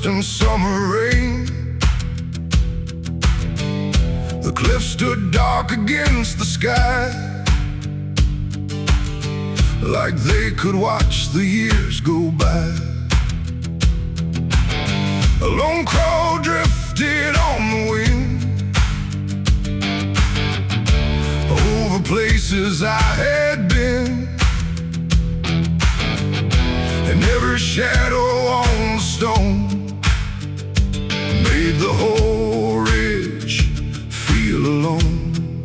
in summer rain. The cliffs stood dark against the sky, like they could watch the years go by. A lone crow drifted on the wind over places I had been, and every shadow on the stone made the whole ridge feel alone.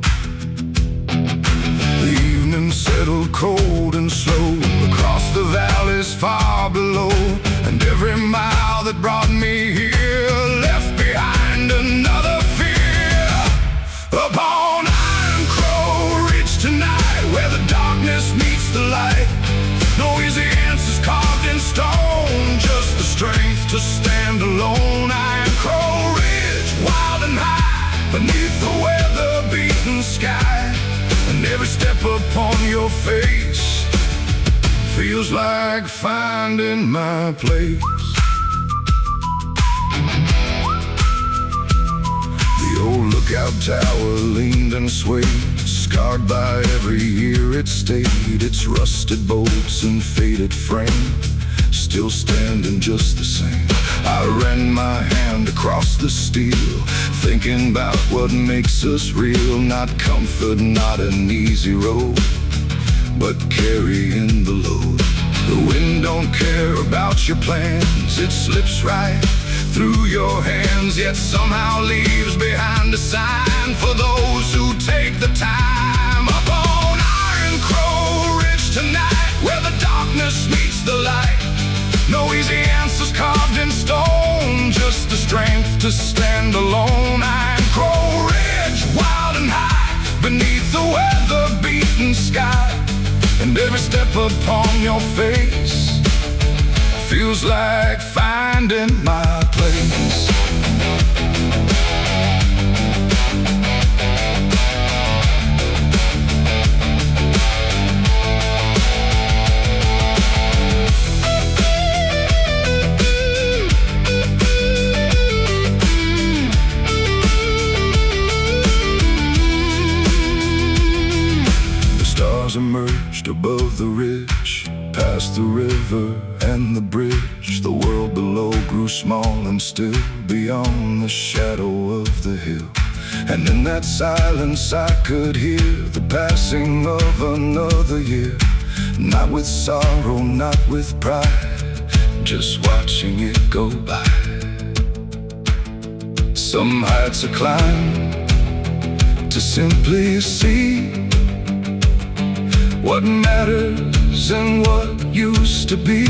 The evening settled cold and slow across the valleys far below, and every mile that brought me here left behind another fear. Upon Iron Crow Ridge tonight, where the darkness meets the light, no easy answers carved in stone, just the strength to stand alone. Iron Crow Ridge, wild and high, beneath the weather-beaten sky, and every step upon your face feels like finding my place. The old lookout tower leaned and swayed, scarred by every year it stayed. Its rusted bolts and faded frame still standing just the same. I ran my hand across the steel, thinking about what makes us real. Not comfort, not an easy road, but carrying the load. The wind don't care about your plans, it slips right through your hands, yet somehow leaves behind a sign for those who take the time. Up on Iron Crow Ridge tonight, where the darkness meets the light, no easy answers carved in stone, just the strength to stand alone. Iron Crow Ridge, wild and high, beneath the weather-beaten sky, and every step upon your face feels like finding my place. Emerged above the ridge, past the river and the bridge. The world below grew small and still, beyond the shadow of the hill. And in that silence I could hear the passing of another year. Not with sorrow, not with pride, just watching it go by. Some heights are climbed to simply see what matters and what used to be,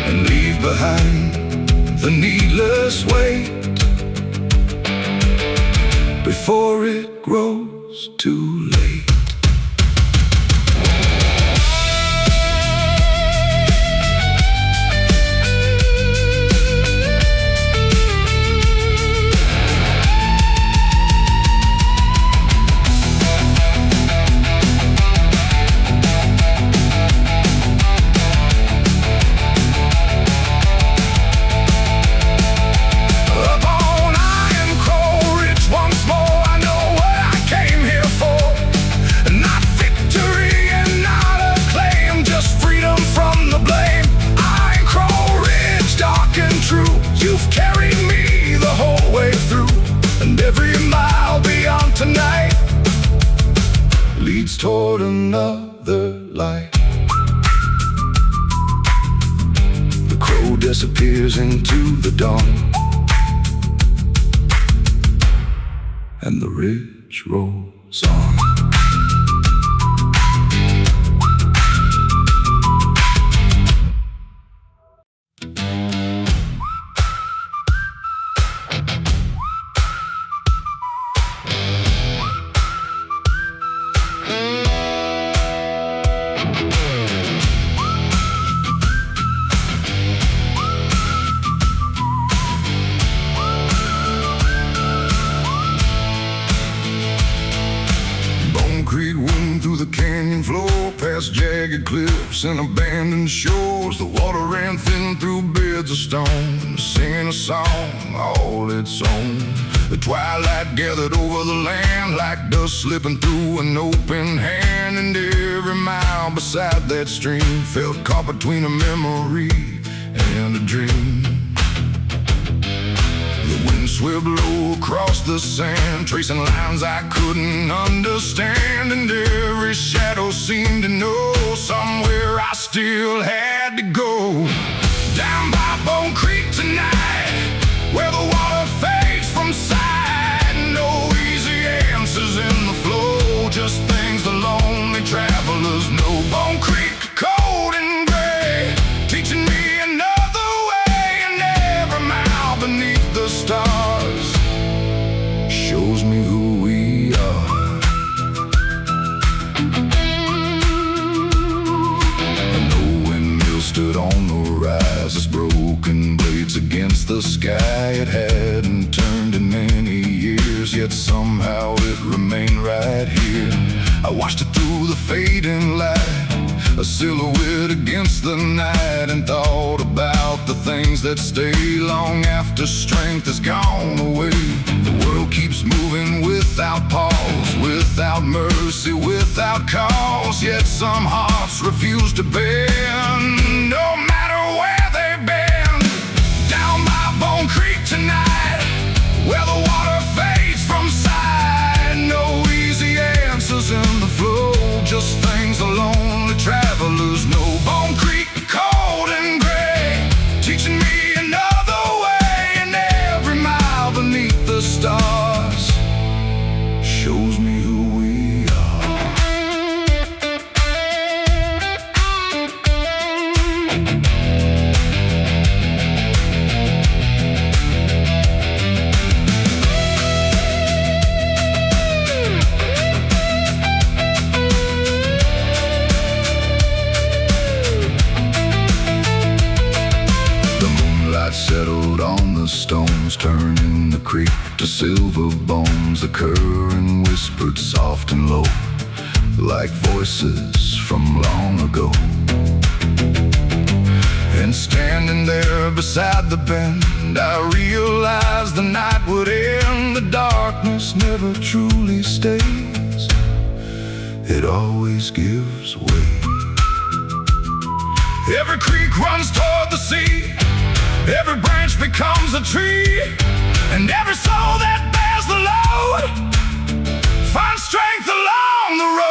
and leave behind the needless weight before it grows too late. You've carried me the whole way through, and every mile beyond tonight leads toward another light. The crow disappears into the dawn, and the ridge rolls on. Past jagged cliffs and abandoned shores, the water ran thin through bare beds of stone, singing a song all its own. The twilight gathered over the land like dust slipping through an open hand, and every mile beside that stream felt caught between a memory and a dream. The wind swept low across the sand, tracing lines I couldn't understand, and every shadow seemed to know somewhere I still had to go. Down by Bone Creek tonight, where the water fades from sight. No easy answers in the flow, just things the lonely travelers know. Bone Creek, cold and gray, teaching me another way, and every mile beneath the stars shows me who we are. An old windmill stood on the rise, its broken blades against the sky. It hadn't turned in many years, yet somehow it remained right here. I watched it through the fading light, a silhouette against the night, and thought about the things that stay long after strength has gone away. The world keeps moving without pause, without mercy, without cause, yet some hearts refuse to bend, no matter where they've been. Down by Bone Creek tonight, where the water fades from sight. No easy answers in the flow, just things the lonely travelers know. Bone Creek, cold and gray, teaching me another way, and every mile beneath the stars shows me who we are. Settled on the stones, turning the creek to silver bones. The current whispered soft and low, like voices from long ago. And standing there beside the bend, I realized the night would end. The darkness never truly stays, it always gives way. Every creek runs toward the sea, every branch becomes a tree, and every soul that bears the load finds strength along the road.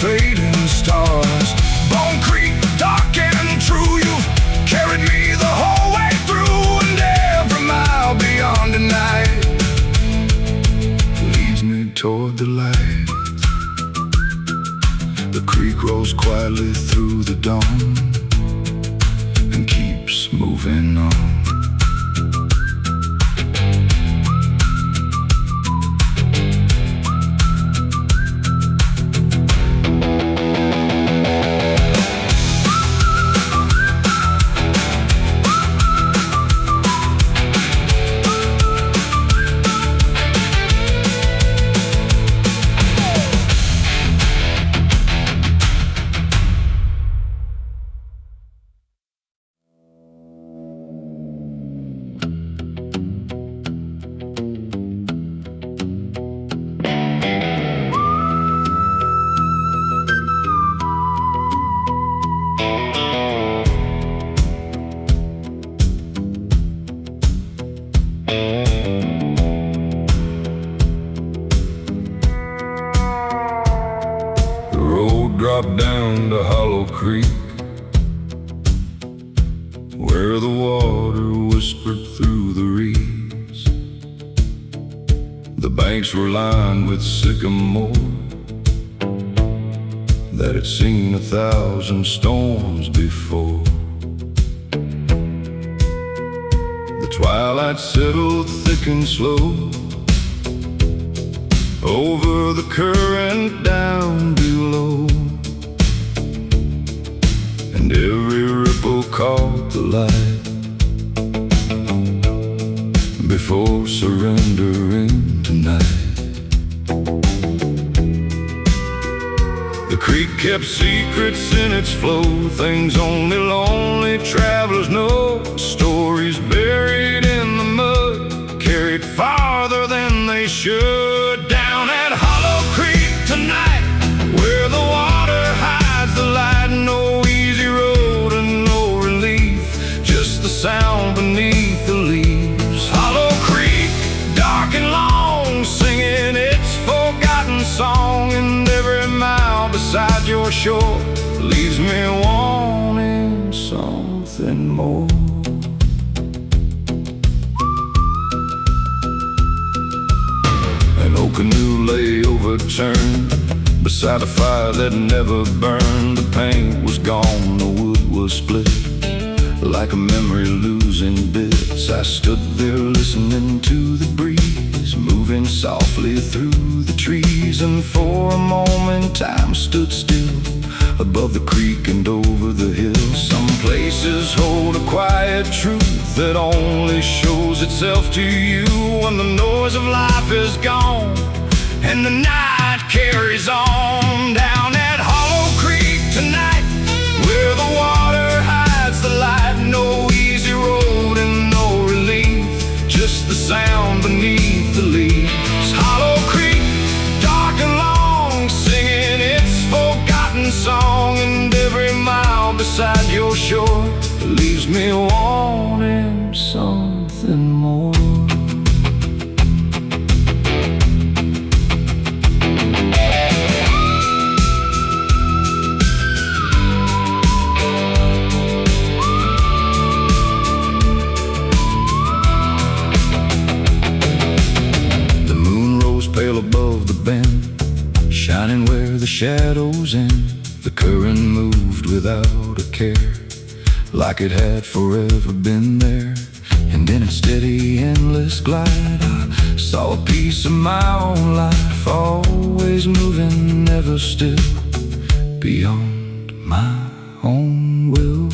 Fading stars, Bone Creek, dark and true. You've carried me the whole way through, and every mile beyond the night leads me toward the light. The creek rolls quietly through the dawn and keeps moving on. dropped down to Hollow Creek, where the water whispered through the reeds. The banks were lined with sycamore that had seen 1,000 storms before. The twilight settled thick and slow over the current down below, and every ripple caught the light before surrendering tonight. The creek kept secrets in its flow, things only lonely travelers know, stories buried in the mud, carried farther than they should. Down at Hollow Creek tonight, where the water hides the light, no easy road and no relief, just the sound beneath the leaves. Hollow Creek, dark and long, singing its forgotten song, and every mile beside your shore leaves me wanting something more. An old canoe lay overturned beside a fire that never burned. The paint was gone, the wood was split, like a memory losing bits. I stood there listening to the breeze moving softly through the trees, and for a moment time stood still above the creek and over the hill. Some places hold a quiet truth that only shows itself to you when the noise of life is gone and the night carries on. Down at Hollow Creek tonight, where the water hides the light, no easy road and no relief, just the sound beneath the leaves. Hollow Creek, dark and long, singing its forgotten song, and every mile beside your shore leaves me wanting something more. The moon rose pale above the bend, shining where the shadows end. The current moved without a care, like it had forever been there. And in its steady, endless glide, I saw a piece of my own life, always moving, never still, beyond my own will.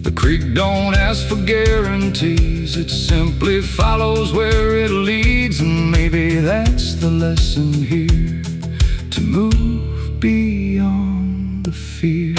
The creek don't ask for guarantees, it simply follows where it leads. And maybe that's the lesson here, to move beyond the fear.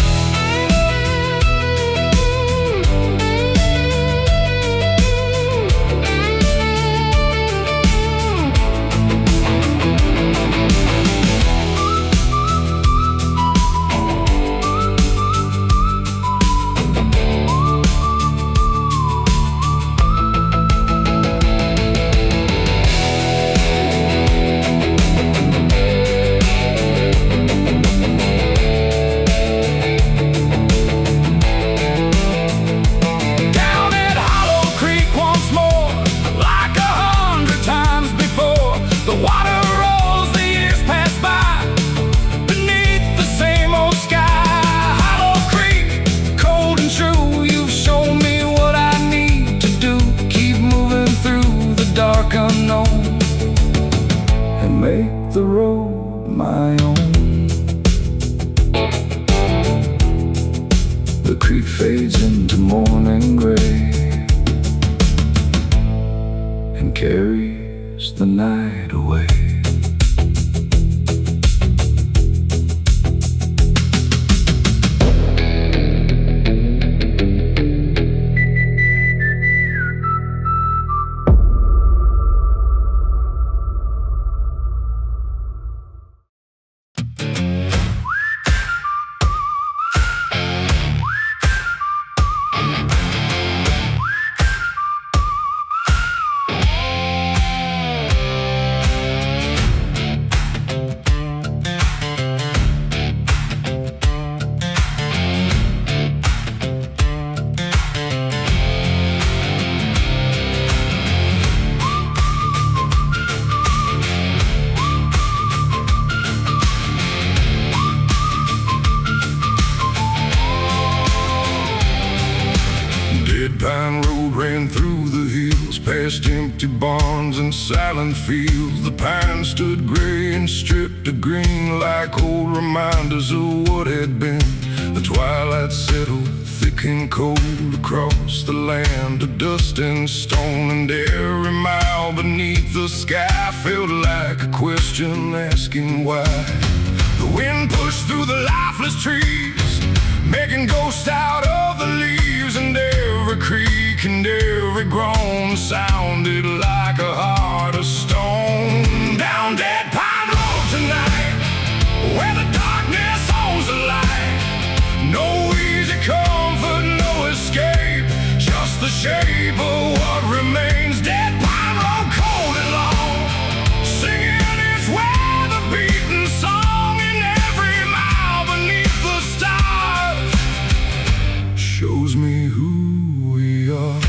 Make the road my own. The creek fades into morning gray and carries the night away. past empty barns and silent fields. The pines stood gray and stripped of green, like old reminders of what had been. The twilight settled thick and cold across the land of dust and stone, and every mile beneath the sky felt like a question asking why. The wind pushed through the lifeless trees, making ghosts out of the leaves, and every creak and every groan sounded like a heart of stone. Down Dead Pine Road tonight, where the darkness owns the light. No easy comfort, no escape, just the shape of what remains. Dead Pine Road, cold and long, singing its where the beaten song, and every mile beneath the stars shows me who we are.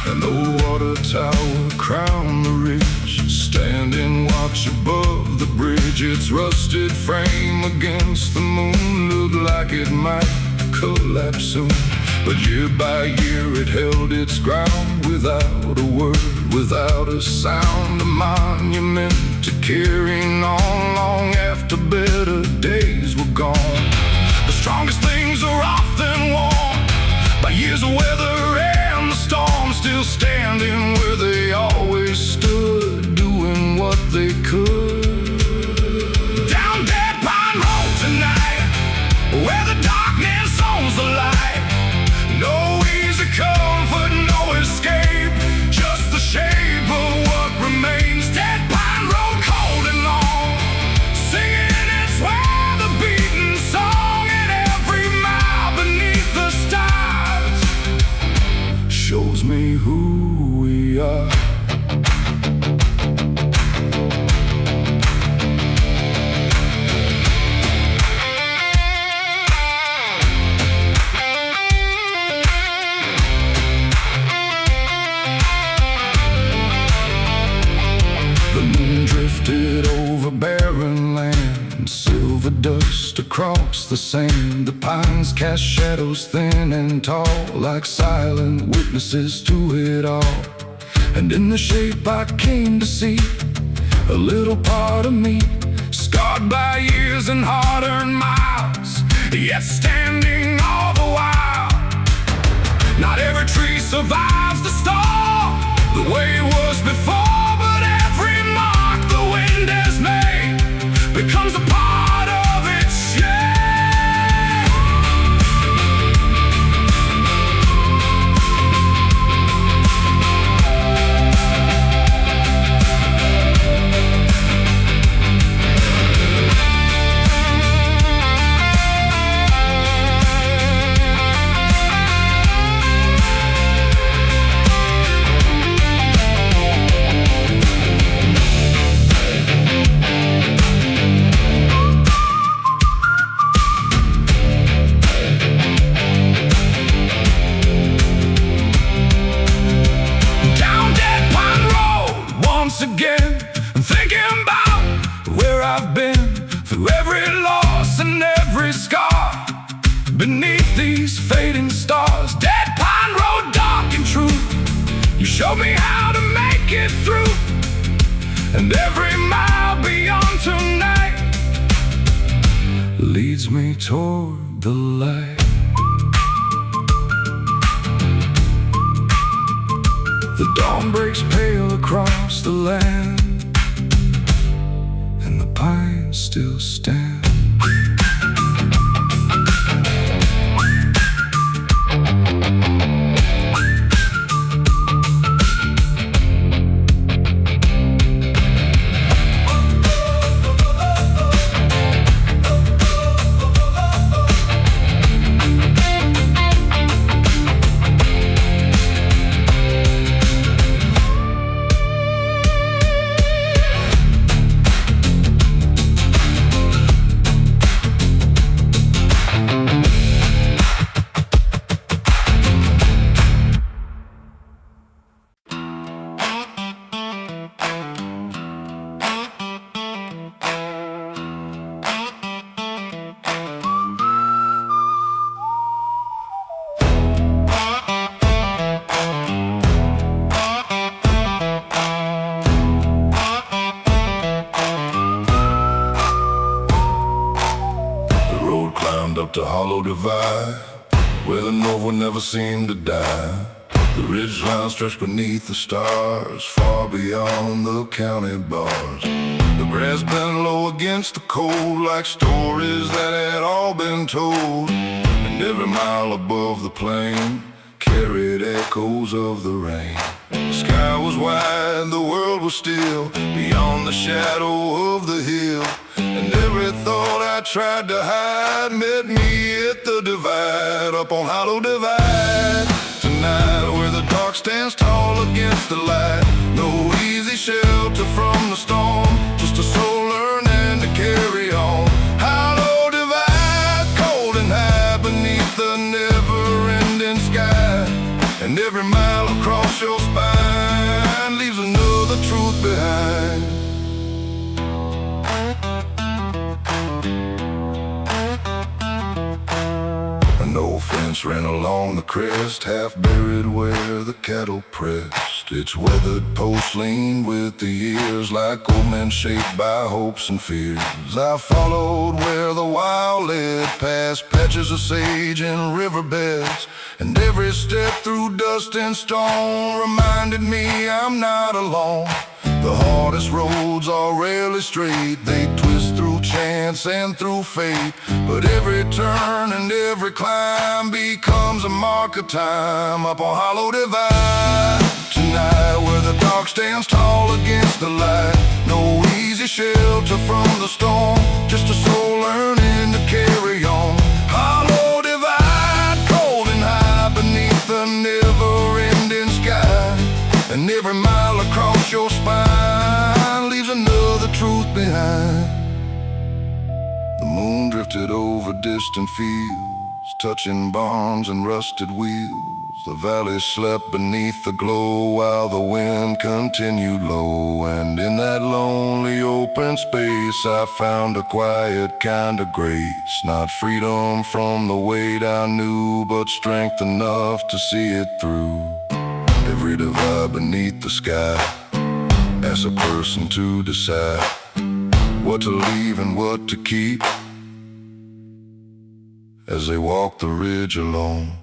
And the water tower crowned the ridge, standing watch above the bridge. Its rusted frame against the moon looked like it might collapse soon, but year by year it held its ground, without a word, without a sound. A monument to carrying on long after better days were gone. The strongest things are often worn by years of weather and the storm, still standing where they always stood, doing what they could. Down Dead Pine Road tonight, where the darkness owns the light. No easy comfort, no escape, just the shape of what remains. Dead Pine Road, cold and long, singing its where the beaten song, and every mile beneath the stars shows me who we are. Drifted over barren land, silver dust across the sand. The pines cast shadows thin and tall, like silent witnesses to it all. And in the shape I came to see, a little part of me, scarred by years and hard-earned miles, yet standing all the while. Not every tree survives the storm the way it was before, but every mark the wind has made becomes a part of its shade. Again, I'm thinking about where I've been, through every loss and every scar, beneath these fading stars. Dead Pine Road, dark and true, you showed me how to make it through, and every mile beyond tonight leads me toward the light. The dawn breaks pale across the land, and the pines still stand. up the hollow divide, where the north would never seem to die. The ridgeline stretched beneath the stars, far beyond the county bars. The grass bent low against the cold, like stories that had all been told. And every mile above the plain carried echoes of the rain. The sky was wide, the world was still, beyond the shadow of the hill. And every thought I tried to hide met me at the divide, up on Hollow Divide. Tonight, where the dark stands tall against the light, no easy shelter from the storm, just a soul learning to carry on. Hollow Divide, cold and high beneath the never-ending sky, and every mile across your spine leaves another truth behind. An old fence ran along the crest, half buried where the cattle pressed. Its weathered posts leaned with the years, like old men shaped by hopes and fears. I followed where the wild led, past patches of sage and riverbeds, and every step through dust and stone reminded me I'm not alone. The hardest roads are rarely straight, they twist through chance and through fate. But every turn and every climb becomes a mark of time, up on Hollow Divide. Tonight, where the dark stands tall against the light, no easy shelter from the storm, just a soul learning to carry on. Hollow Divide, cold and high beneath the never-ending sky, and every mile across your spine leaves another truth behind. The moon drifted over distant fields, touching barns and rusted wheels. The valley slept beneath the glow while the wind continued low. And in that lonely open space I found a quiet kind of grace. Not freedom from the weight I knew, but strength enough to see it through. Every divide beneath the sky asks a person to decide what to leave and what to keep as they walk the ridge alone.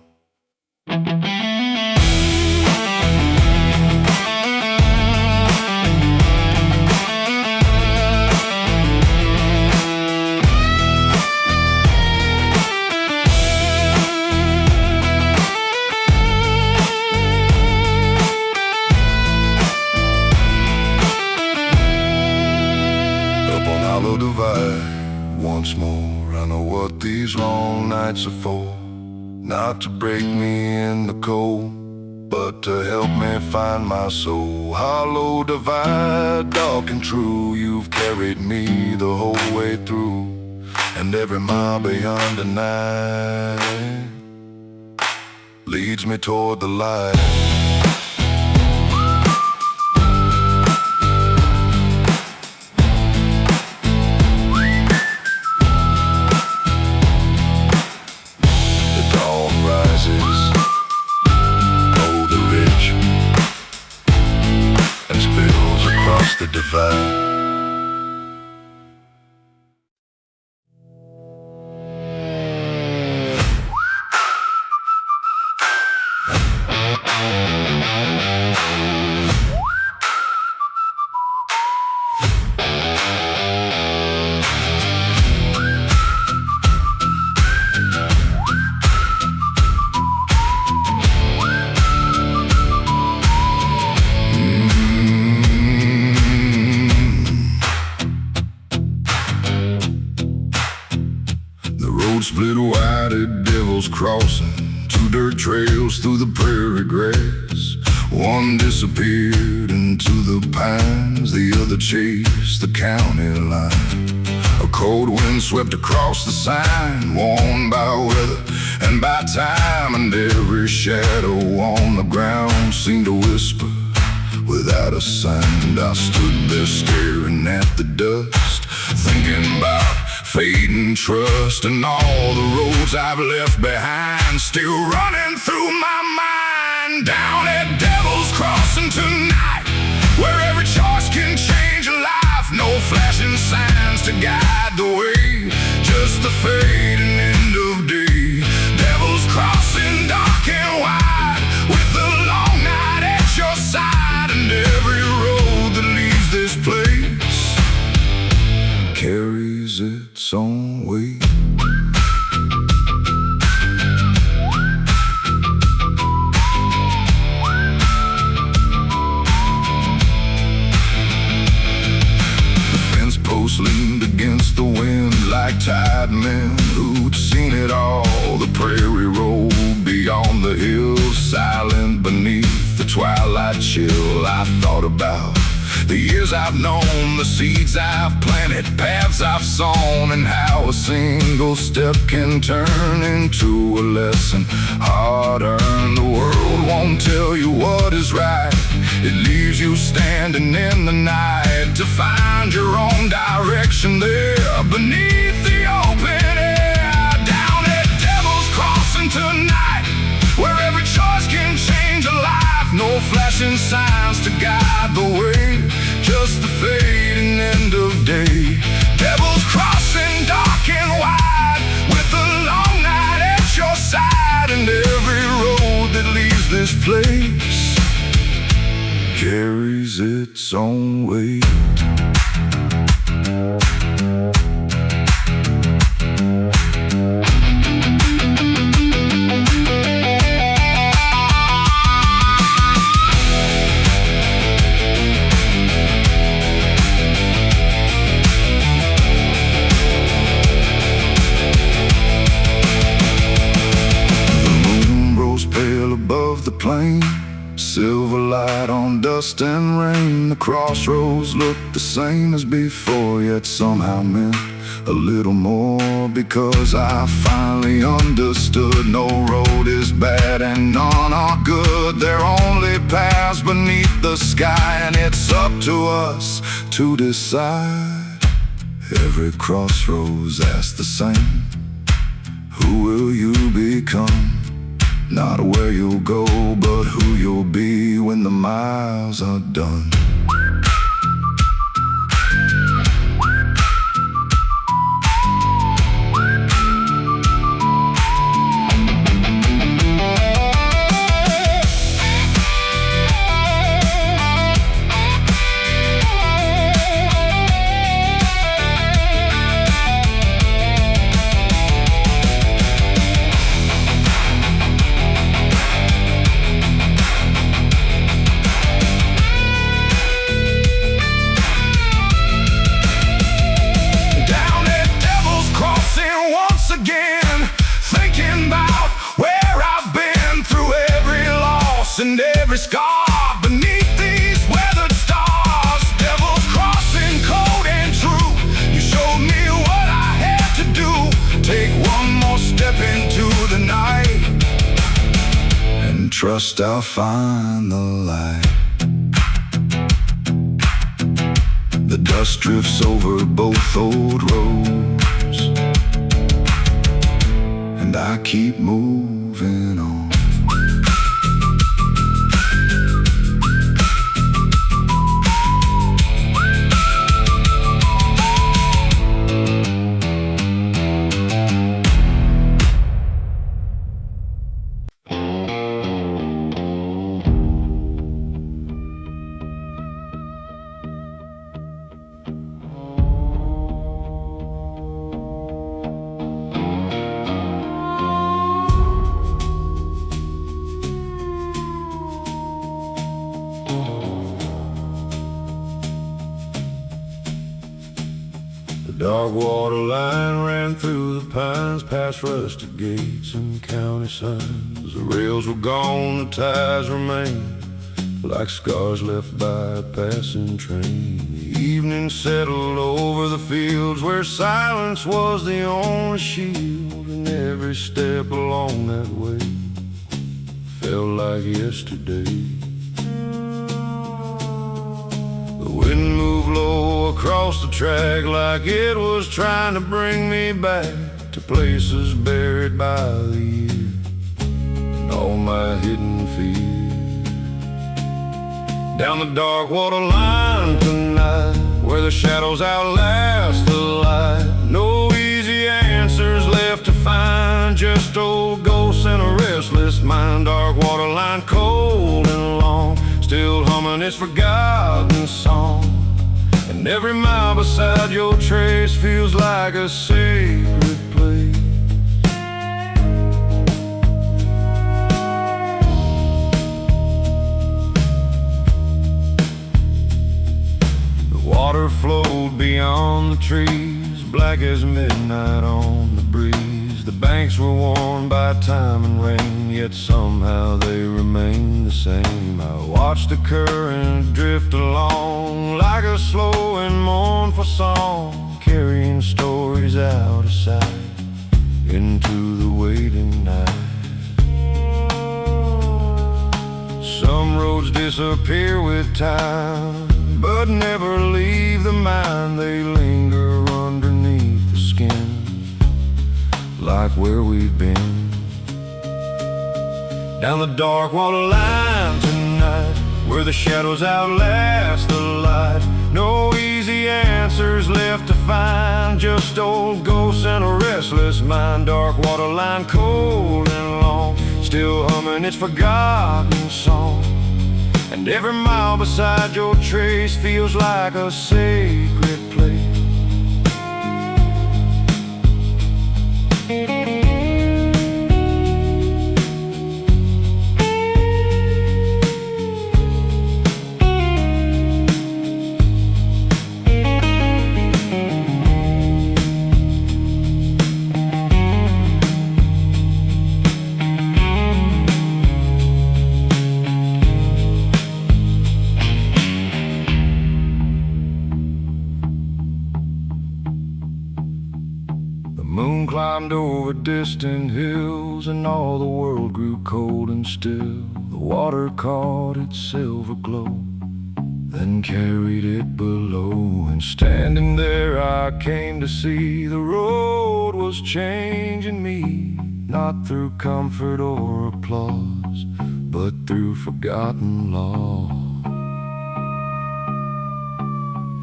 Hollow Divide once more. I know what these long nights are for, not to break me in the cold, but to help me find my soul. Hollow Divide, dark and true, you've carried me the whole way through, and every mile beyond the night leads me toward the light. Over the ridge and spills across the divide. Split wide at Devil's Crossing, two dirt trails through the prairie grass. One disappeared into the pines, the other chased the county line. A cold wind swept across the sign, worn by weather and by time, and every shadow on the ground seemed to whisper without a sound. I stood there staring at the dust, thinking about fading trust and all the roads I've left behind, still running through my mind. Down at Devil's Crossing tonight, where every choice can change a life. No flashing signs to guide the way, just the fading end of like tide men who'd seen it all. The prairie rolled beyond the hills, silent beneath the twilight chill. I thought about the years I've known, the seeds I've planted, paths I've sown, and how a single step can turn into a lesson hard-earned. The world won't tell you what is right. It leaves you standing in the night to find your own direction there beneath the open air. Down at Devil's Crossing tonight, where every choice can change a life. No flashing signs to guide the way, just the fading end of day. Devil's Crossing, dark and wide, with the long night at your side. And every road that leaves this place carries its own weight. Above the plain, silver light on dust and rain. The crossroads looked the same as before, yet somehow meant a little more, because I finally understood no road is bad and none are good. They're only paths beneath the sky, and it's up to us to decide. Every crossroads asks the same: who will you become? Not where you'll go, but who you'll be when the miles are done. And every scar beneath these weathered stars. Devil's Crossing, cold and true. You showed me what I had to do. Take one more step into the night and trust I'll find the light. The dust drifts over both old roads, and I keep moving on. The dark water line ran through the pines, past rusted gates and county signs. The rails were gone, the ties remained, like scars left by a passing train. The evening settled over the fields where silence was the only shield, and every step along that way felt like yesterday. The wind moved low across the track like it was trying to bring me back to places buried by the year and all my hidden fears. Down the dark water line tonight, where the shadows outlast the light. No easy answers left to find, just old ghosts and a restless mind. Dark water line, cold and long, still humming its forgotten song. And every mile beside your trace feels like a sacred place. The water flowed beyond the trees, black as midnight on the breeze. The banks were worn by time and rain, yet somehow they remain the same. I watched the current drift along like a slow and mournful song, carrying stories out of sight into the waiting night. Some roads disappear with time, but never leave the mind. They linger underneath the skin, like where we've been. Down the dark water line tonight, where the shadows outlast the light. No easy answers left to find, just old ghosts and a restless mind. Dark water line, cold and long, still humming its forgotten song. And every mile beside your trace feels like a sacred place. Moon climbed over distant hills, and all the world grew cold and still. The water caught its silver glow, then carried it below. And standing there I came to see the road was changing me, not through comfort or applause, but through forgotten law.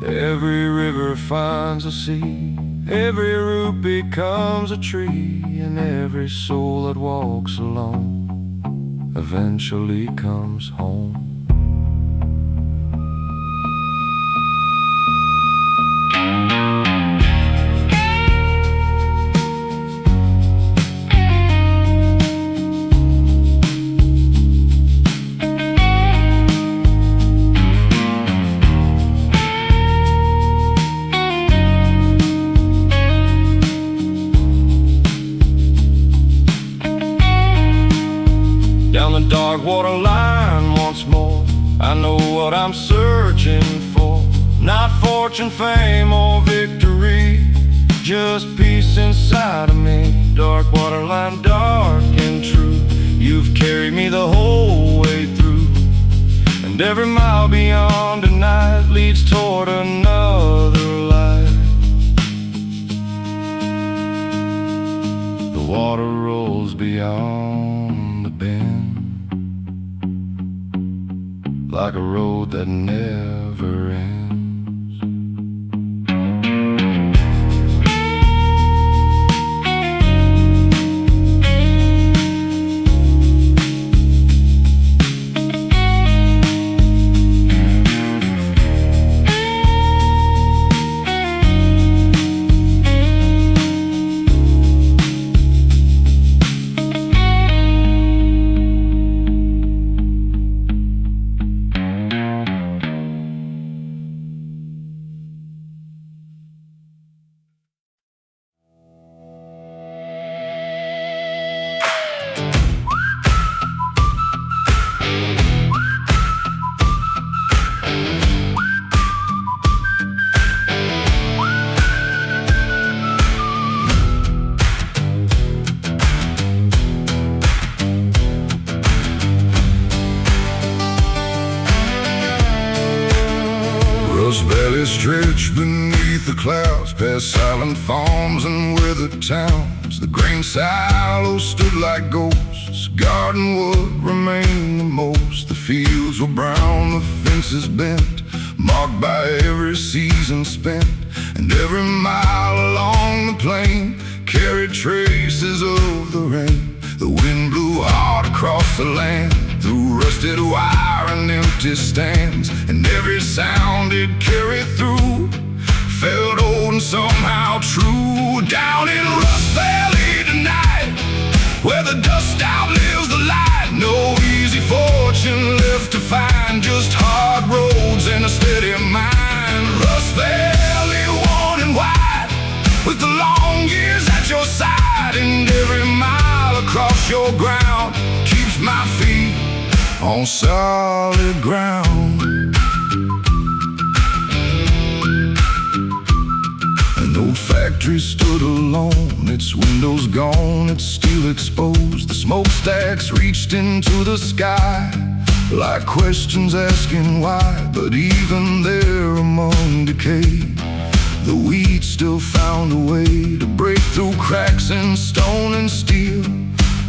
Every river finds a sea, every root becomes a tree, and every soul that walks alone eventually comes home. Down the dark water line once more, I know what I'm searching for. Not fortune, fame, or victory, just peace inside of me. Dark water line, dark and true, you've carried me the whole way through. And every mile beyond tonight leads toward another life. The water rolls beyond the bend, like a road that never ends. Rust valleys stretch beneath the clouds, past silent farms and withered towns. The grain silos stood like ghosts, garden wood remained the most. The fields were brown, the fences bent, marked by every season spent. And every mile along the plain carried traces of the rain. The wind blew hard across the land, through rusted wire and empty stands. And every sound it carried through felt old and somehow true. Down in Rust Valley tonight, where the dust outlives the light, no easy fortune left to find, just hard roads and a steady mind. Rust Valley, worn and wide, on solid ground. An old factory stood alone, its windows gone, its steel exposed. The smokestacks reached into the sky like questions asking why. But even there among decay, the weed still found a way to break through cracks in stone and steel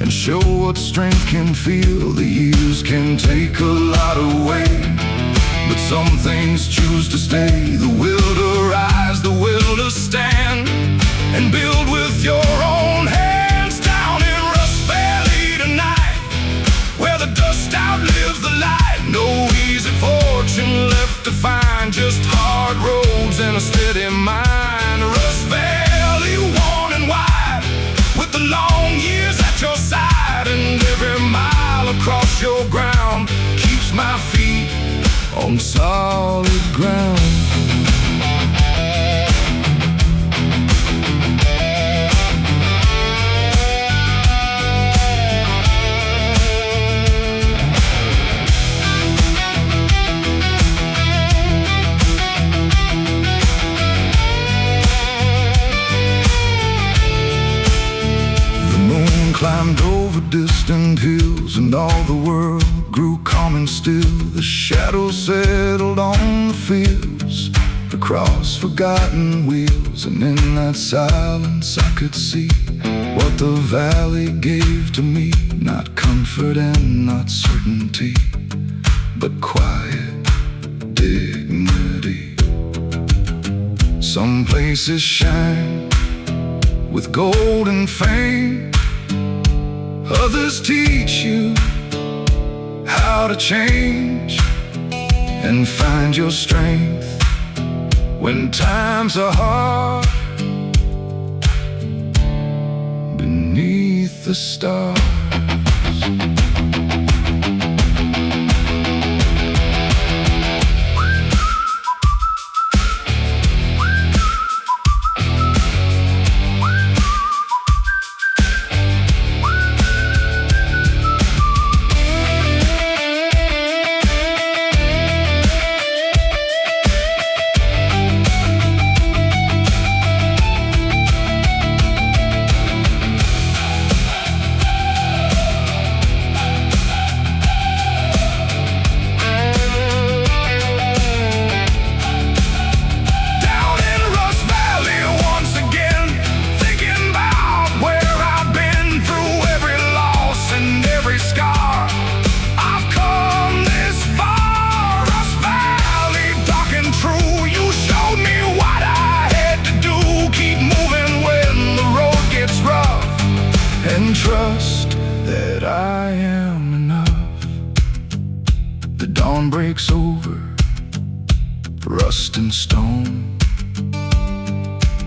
and show what strength can feel. The years can take a lot away, but some things choose to stay. The will to rise, the will to stand and build with your own hands. Down in Rust Valley tonight, where the dust outlives the light. No easy fortune left to find, just hard roads and a steady mind. Rust Valley, worn and wide, with the long years at your side. And every mile across your ground keeps my feet on solid ground. Climbed over distant hills, and all the world grew calm and still. The shadows settled on the fields across forgotten wheels, and in that silence I could see what the valley gave to me. Not comfort and not certainty, but quiet dignity. Some places shine with golden fame, others teach you how to change and find your strength when times are hard beneath the stars. Trust that I am enough. The dawn breaks over rust and stone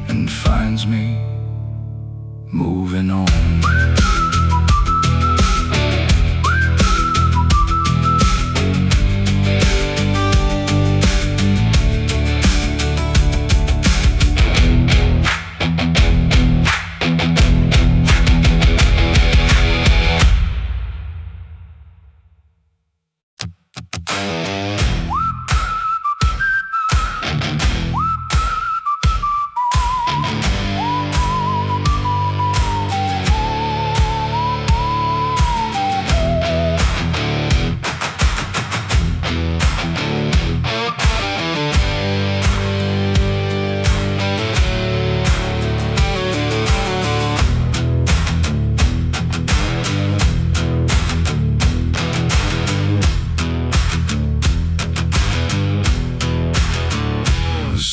and finds me moving on.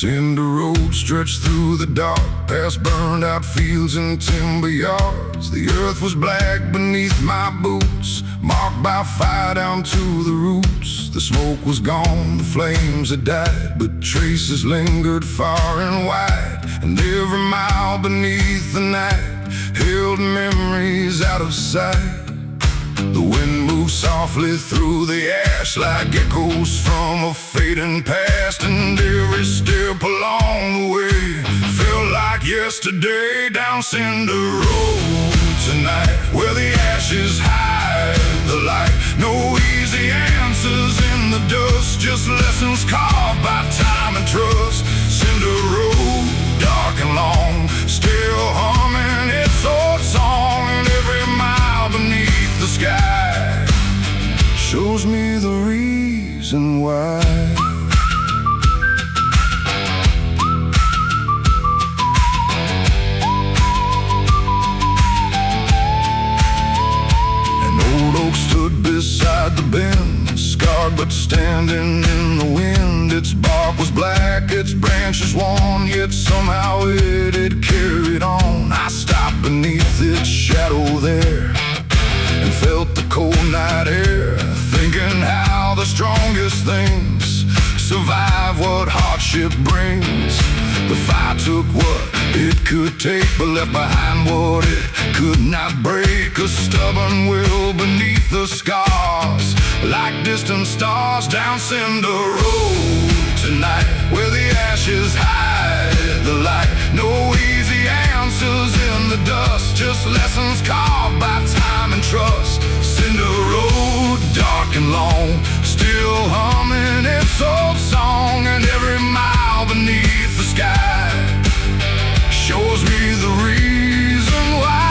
Cinder road stretched through the dark, past burned out fields and timber yards. The earth was black beneath my boots, marked by fire down to the roots. The smoke was gone, the flames had died, but traces lingered far and wide. And every mile beneath the night held memories out of sight. The wind moved softly through the ash like echoes from a fading past. And every step along the way felt like yesterday down cinder roads. tonight, where the ashes hide the light. No easy answers in the dust, just lessons carved by time and trust. Cinder road, dark and long, still humming its old song, and every mile beneath the sky shows me the reason why. Stood beside the bend, scarred but standing in the wind. Its bark was black, its branches worn, yet somehow it had carried on. I stopped beneath its shadow there and felt the cold night air, thinking how the strongest things survive what hardship brings. The fire took what it could take, but left behind what it could not break. A stubborn will beneath the scars, like distant stars down Cinder Road tonight, where the ashes hide the light. No easy answers in the dust, just lessons carved by time and trust. Cinder Road, dark and long, still humming its old song, and every mile beneath the sky shows me the reason why.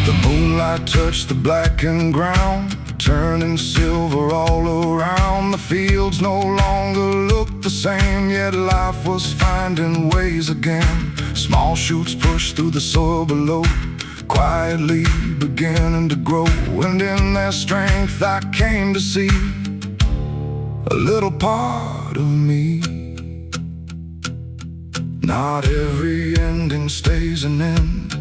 The moonlight touched the blackened ground, turning silver all around. The fields no longer looked the same, yet life was finding ways again. Small shoots pushed through the soil below, quietly beginning to grow. And in their strength I came to see a little part of me. Not every ending stays an end,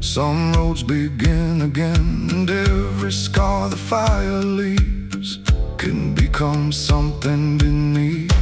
some roads begin again, and every scar the fire leaves can become something beneath.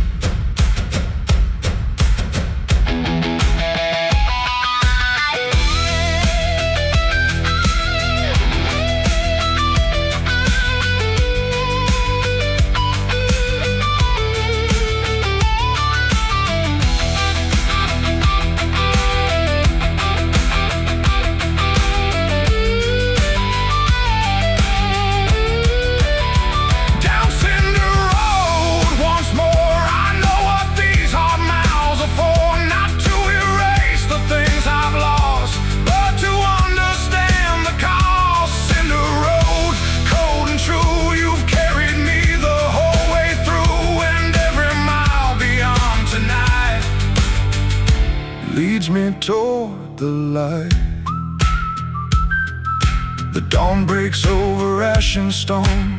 Leads me toward the light. The dawn breaks over ash and stone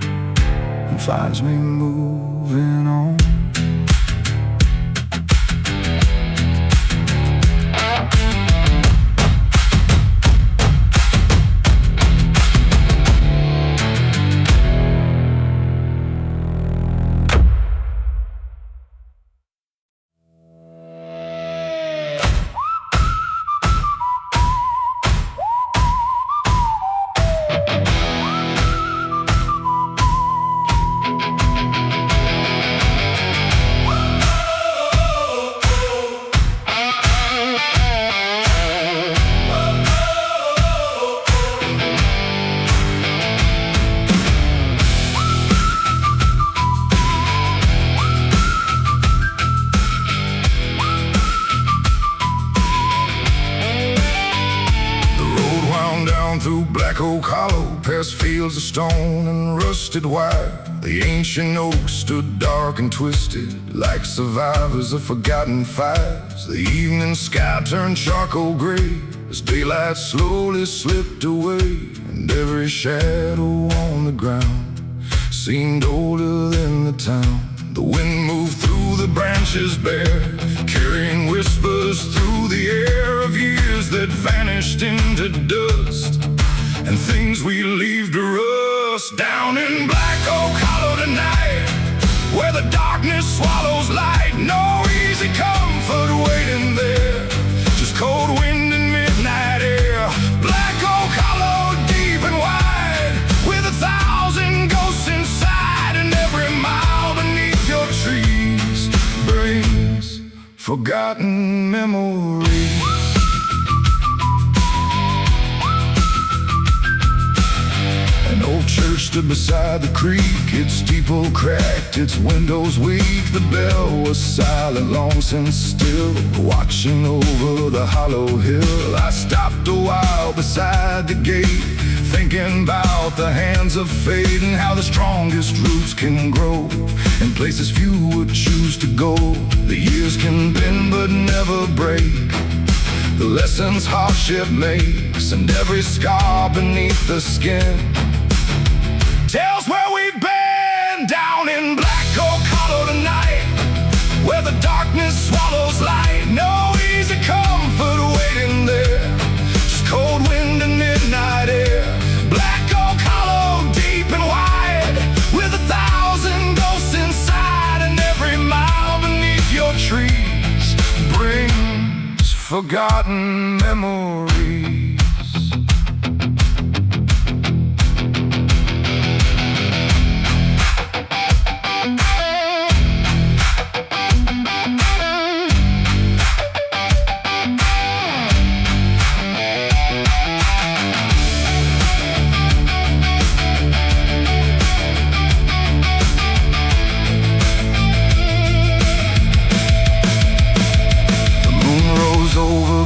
and finds me moving on. Through black oak hollow, past fields of stone and rusted wire. The ancient oak stood dark and twisted, like survivors of forgotten fires. The evening sky turned charcoal gray as daylight slowly slipped away, and every shadow on the ground seemed older than the town. The wind moved through the branches bare, carrying whispers through the air of years that vanished into dust, and things we leave to rust. Down in Black Oak Hollow tonight, where the darkness swallows light, no easy easy comfort waiting there. Just cold wind and midnight air. Black oak hollow, deep and wide, with 1,000 ghosts inside, and every mile beneath your trees brings forgotten memories. An old church stood beside the creek, its steeple cracked, its windows weak. The bell was silent, long since still, watching over the hollow hill. I stopped a while beside the gate, thinking about the hands of fate, and how the strongest roots can grow in places few would choose to go. The years can bend but never break, the lessons hardship makes, and every scar beneath the skin tells where we've been. Down in Black Oak Hollow tonight, where the darkness swallows light. No easy comfort waiting there, just cold wind and midnight air. Black Oak Hollow, deep and wide, with 1,000 ghosts inside, and every mile beneath your trees brings forgotten memories.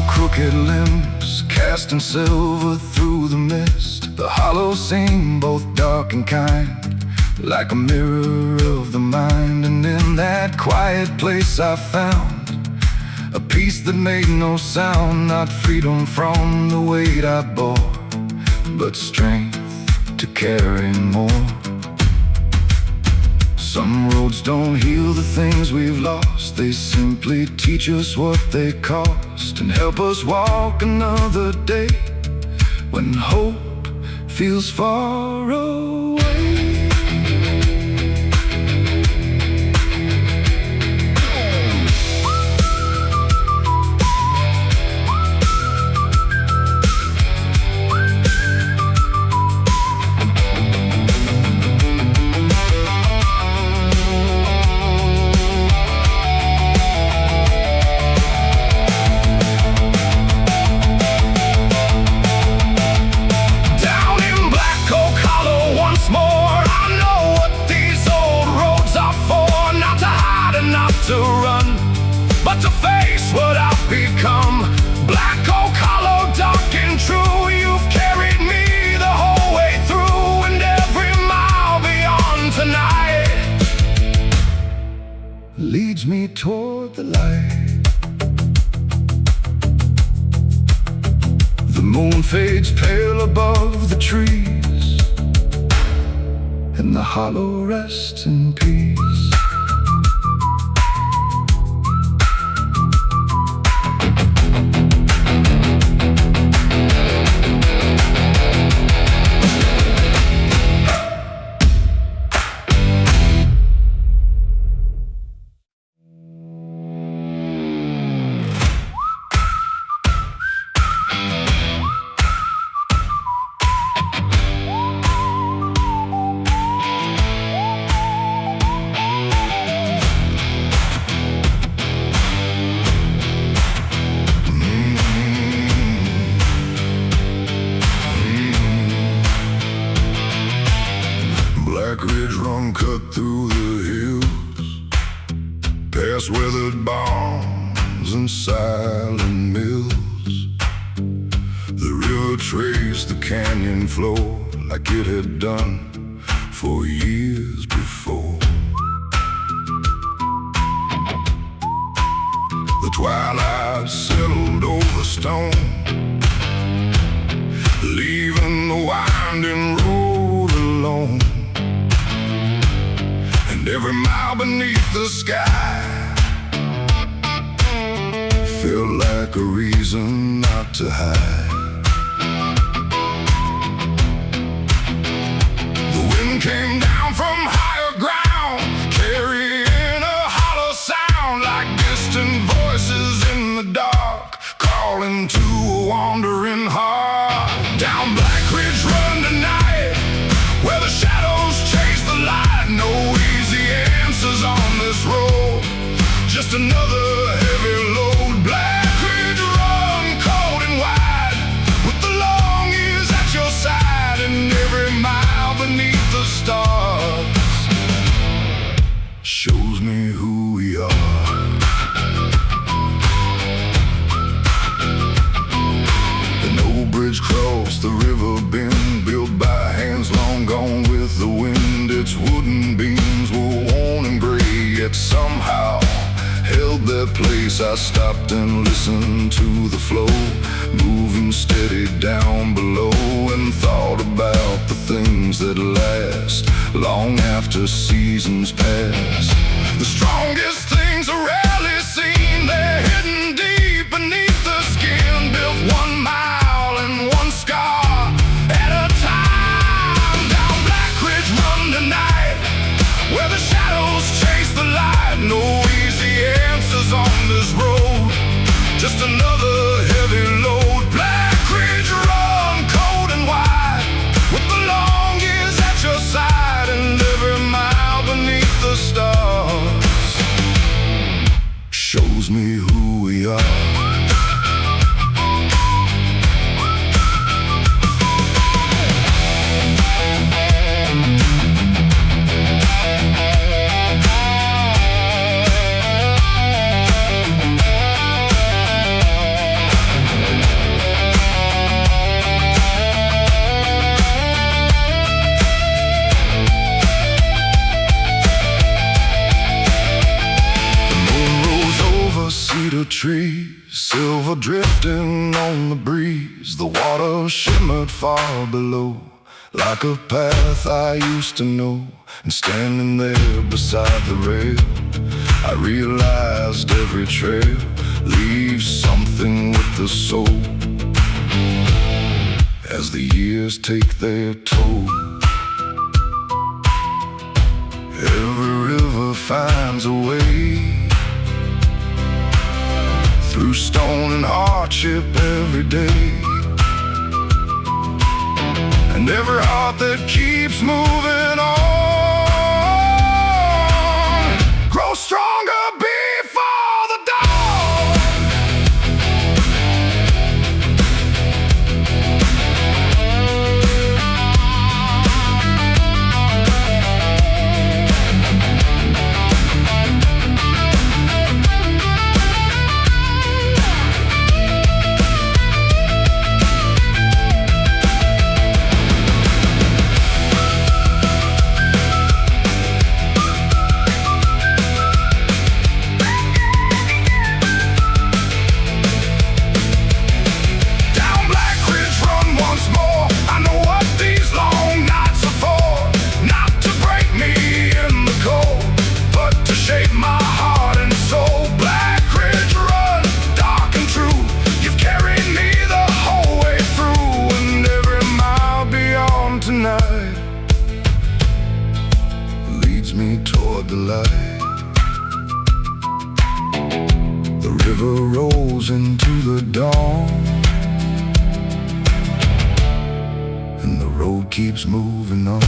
Crooked limbs, casting silver through the mist. The hollows seem both dark and kind, like a mirror of the mind. And in that quiet place I found a peace that made no sound. Not freedom from the weight I bore, but strength to carry more. Some roads don't heal the things we've lost, they simply teach us what they cost, and help us walk another day when hope feels far away. To run, but to face what I've become. Black Oak Hollow, dark and true, you've carried me the whole way through, and every mile beyond tonight leads me toward the light. The moon fades pale above the trees, and the hollow rests in peace. Cut through the hills, past weathered barns and silent mills. The river traced the canyon floor like it had done for years before. The twilight settled over stone, leaving the winding road alone. Every mile beneath the sky felt like a reason not to hide. The wind came down from higher ground, carrying a hollow sound like distant ever been, built by hands long gone with the wind. Its wooden beams were worn and gray, yet somehow held their place. I stopped and listened to the flow, moving steady down below, and thought about the things that last long after seasons pass. The strongest things are rarely seen, they're hidden deep beneath the skin. Built 1 mile and 1 scar at a time, down Black Ridge Run tonight, where the shadows chase the light. No easy answers on this road, just another heavy load. Black Ridge Run, cold and wide, with the long years at your side, and every mile beneath the stars shows me who we are. Cedar trees, silver drifting on the breeze. The water shimmered far below, like a path I used to know. And standing there beside the rail, I realized every trail leaves something with the soul. As the years take their toll, every river finds a way, through stone and hardship every day. And every heart that keeps moving on grows stronger before the dawn. Leads me toward the light. The river rolls into the dawn, and the road keeps moving on.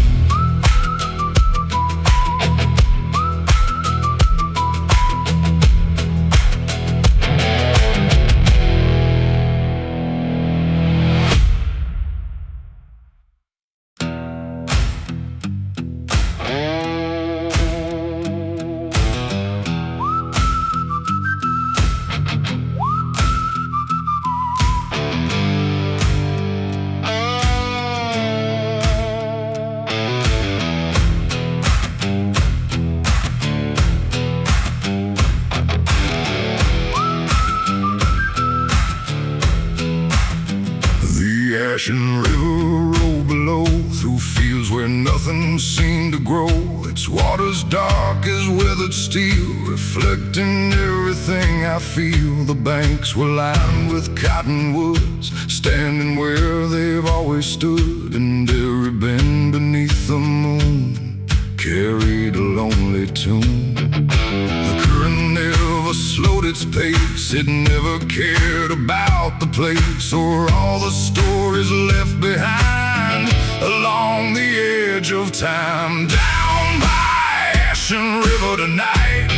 Ashen river roll below, through fields where nothing seemed to grow. Its waters dark as weathered steel, reflecting everything I feel. The banks were lined with cottonwoods, standing where they've always stood. And every bend beneath the moon carried a lonely tune. The current never slowed its pace, it never cared about the place or all the stories left behind along the edge of time. Down by Ashen River tonight,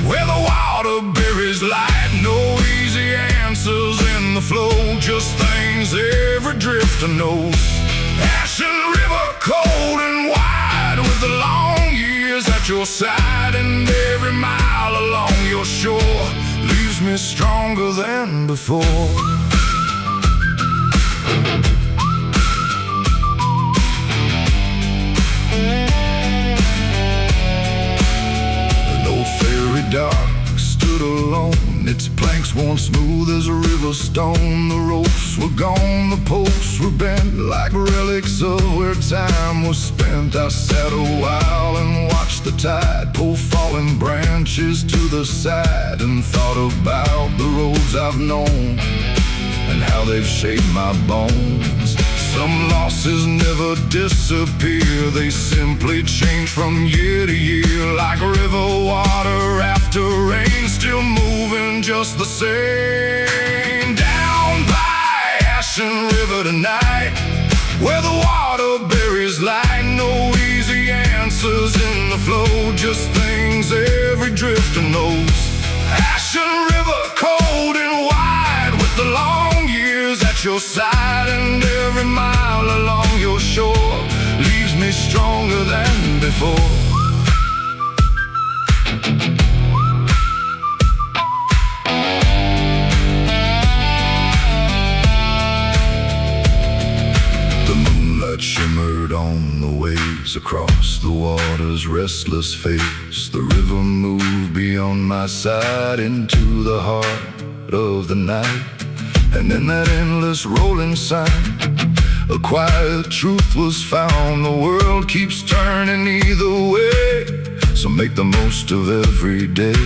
where the water buries light. No easy answers in the flow, just things every drifter knows. Ashen River, cold and wide, with the long years at your side, and every mile along your shore leaves me stronger than before. stone. The ropes were gone, the posts were bent, like relics of where time was spent. I sat a while and watched the tide pull fallen branches to the side, and thought about the roads I've known and how they've shaped my bones. Some losses never disappear, they simply change from year to year, like river water after rain, still moving just the same. Down by Ashen River tonight, where the water buries light, no easy answers in the flow, just things every drifter knows. Ashen River, cold and wide, with the long years at your side, and every mile along your shore leaves me stronger than before. The moonlight shimmered on the waves across the water's restless face. The river moved beyond my side into the heart of the night, and in that endless rolling sound, a quiet truth was found. The world keeps turning either way, so make the most of every day.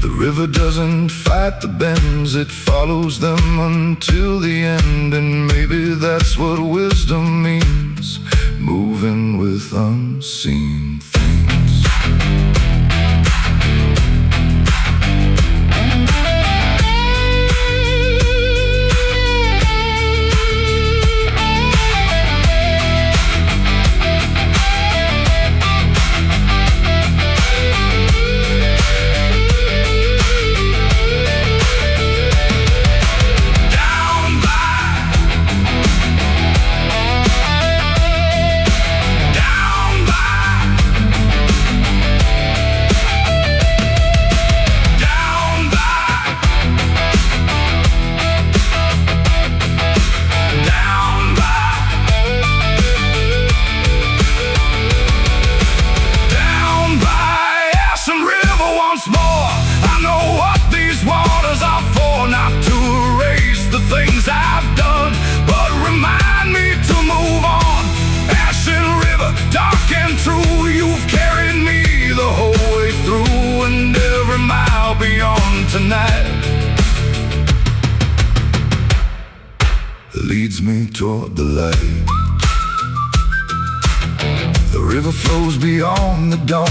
The river doesn't fight the bends, it follows them until the end. And maybe that's what wisdom means, moving with unseen things. Things I've done, but remind me to move on. Ashen River, dark and true, you've carried me the whole way through, and every mile beyond tonight leads me toward the light. The river flows beyond the dawn,